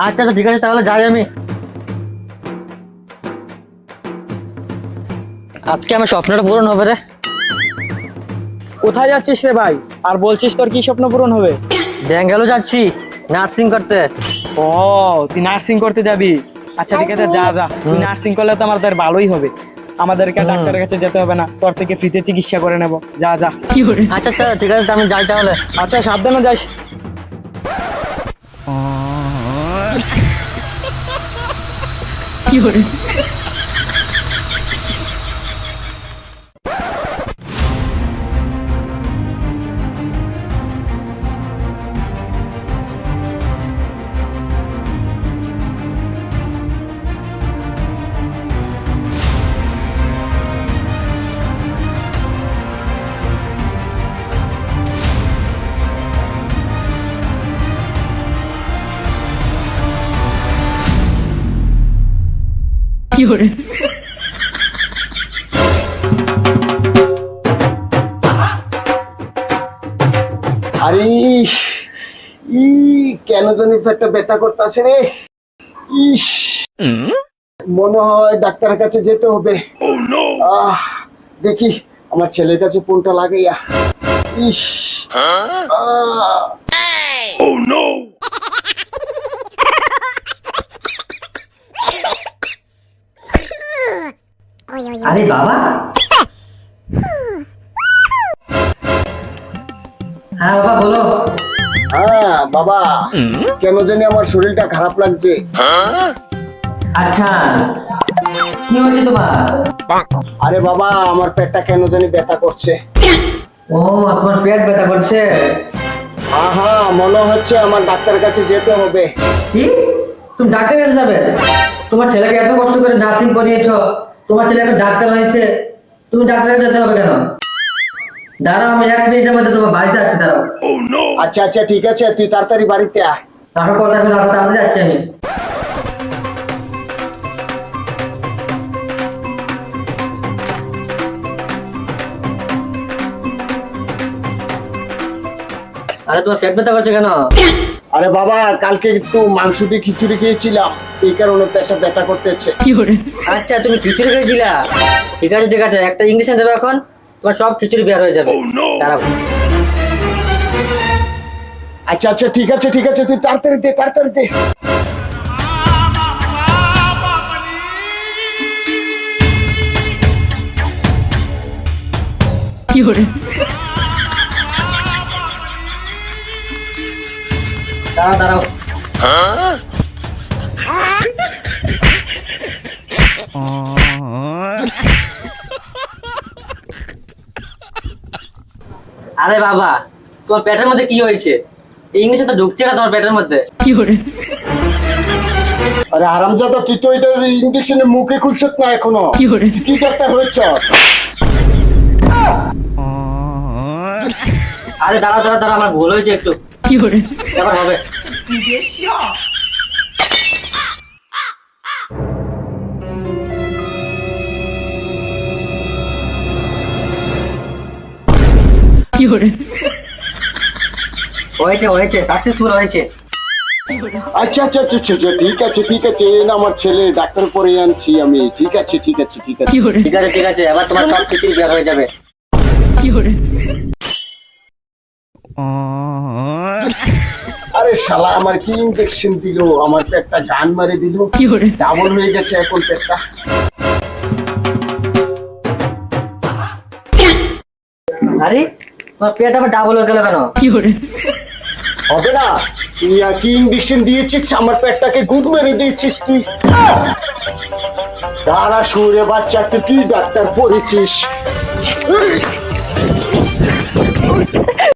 আচ্ছা আচ্ছা ঠিক আছে, তাহলে যাই আমি। আজকে আমার স্বপ্নটা পূরণ হবে রে। কোথায় যাচ্ছিস রে ভাই? আর বলছিস তোর কি স্বপ্ন পূরণ হবে? ব্যাঙ্গালোর যাচ্ছি নার্সিং করতে। ও, তুই নার্সিং করতে যাবি? আচ্ছা ঠিক আছে, যা যা। তুই নার্সিং করলে তো আমাদের ভালোই হবে, আমাদেরকে ডাক্তারের কাছে যেতে হবে না, তোর থেকে ফ্রিতে চিকিৎসা করে নেব। যা যা। আচ্ছা আচ্ছা ঠিক আছে, আমি যাই তাহলে। আচ্ছা, সাবধানে যাস। আরে কেন জানি পেটটা ব্যথা করতেছে রে। ইস, মনে হয় ডাক্তারের কাছে যেতে হবে। দেখি আমার ছেলের কাছে ফোনটা লাগাইয়া। ইস, আরে বাবা, হ্যাঁ বাবা বলো। হ্যাঁ বাবা, কেন জানি আমার শরীরটা খারাপ লাগছে। আচ্ছা কি হয়েছে তোমার? আরে বাবা, আমার পেটটা কেন জানি ব্যথা করছে। ও, তোমার পেট ব্যথা করছে? হ্যাঁ, মনে হচ্ছে আমার ডাক্তারের কাছে যেতে হবে। কি, তুমি ডাক্তারের কাছে যাবে? তোমার ছেলেকে এত কষ্ট করে নার্সিং করিয়েছো, তোমার ছেলে এখন ডাক্তার হয়েছে, তুমি ডাক্তারের কাছে যেতে হবে কেন? দাঁড়াও, আমি 1 মিনিটের মধ্যে তোমার বাড়িতে আসছি, দাঁড়াও। আচ্ছা আচ্ছা ঠিক আছে, তুই তাড়াতাড়ি বাড়িতে আয়। রাখো কথা, এখন রাখো, তাড়াতাড়ি যাচ্ছি আমি। আরে তোমার পেট ব্যথা করছে কেন? আরে বাবা, কালকে একটু মাংস দিয়ে খিচুড়ি খেয়েছিলাম, এই কারণে পেটটা ব্যথা করতেছে। আচ্ছা, তুমি খিচুড়ি খেয়েছিলা? ঠিক আছে ঠিক আছে, একটা ইঞ্জেকশন দেবে, এখন তোমার সব খিচুড়ি বের হয়ে যাবে। দাঁড়াও। আচ্ছা আচ্ছা ঠিক আছে ঠিক আছে, তুই তাড়াতাড়ি দে, তাড়াতাড়ি দে। দাঁড়াও দাঁড়াও। আরে বাবা, তোমার পেটের মধ্যে কি হয়েছে? ইংলিশে তো ঢুকছে না তোমার পেটের মধ্যে। আরে হারামজাদা, তুই তো এটার ইঞ্জেকশনের মুখে খুলছিস না এখনো। কি ডাক্তার হয়েছ? আরে দাঁড়াও দাঁড়াও দাঁড়াও, আমার ভুল হয়েছে একটু। এবার হবে। হয়েছে হয়েছে, সাকসেসফুল হয়েছে। আচ্ছা আচ্ছা আচ্ছা আচ্ছা, ঠিক আছে ঠিক আছে, এই না আমার ছেলে, ডাক্তার পরে আনছি আমি। ঠিক আছে ঠিক আছে ঠিক আছে ঠিক আছে ঠিক আছে, এবার তোমার সব খিচুড়ি বের হয়ে যাবে। আরে শালা, আমার কি ইনজেকশন দিল, আমার পেটটা গান মারে দিল, ডাবল হয়ে গেছে এখন পেটটা। আরে তোমার পেট আবার ডাবল হয়ে গেল কেন? হবে না, তুই কি ইনজেকশন দিয়েছিস, আমার পেটটাকে গুদ মেরে দিয়েছিস তুই। দাঁড়া শুয়ে বাচ্চা, তুই কি ডাক্তার পড়েছিস?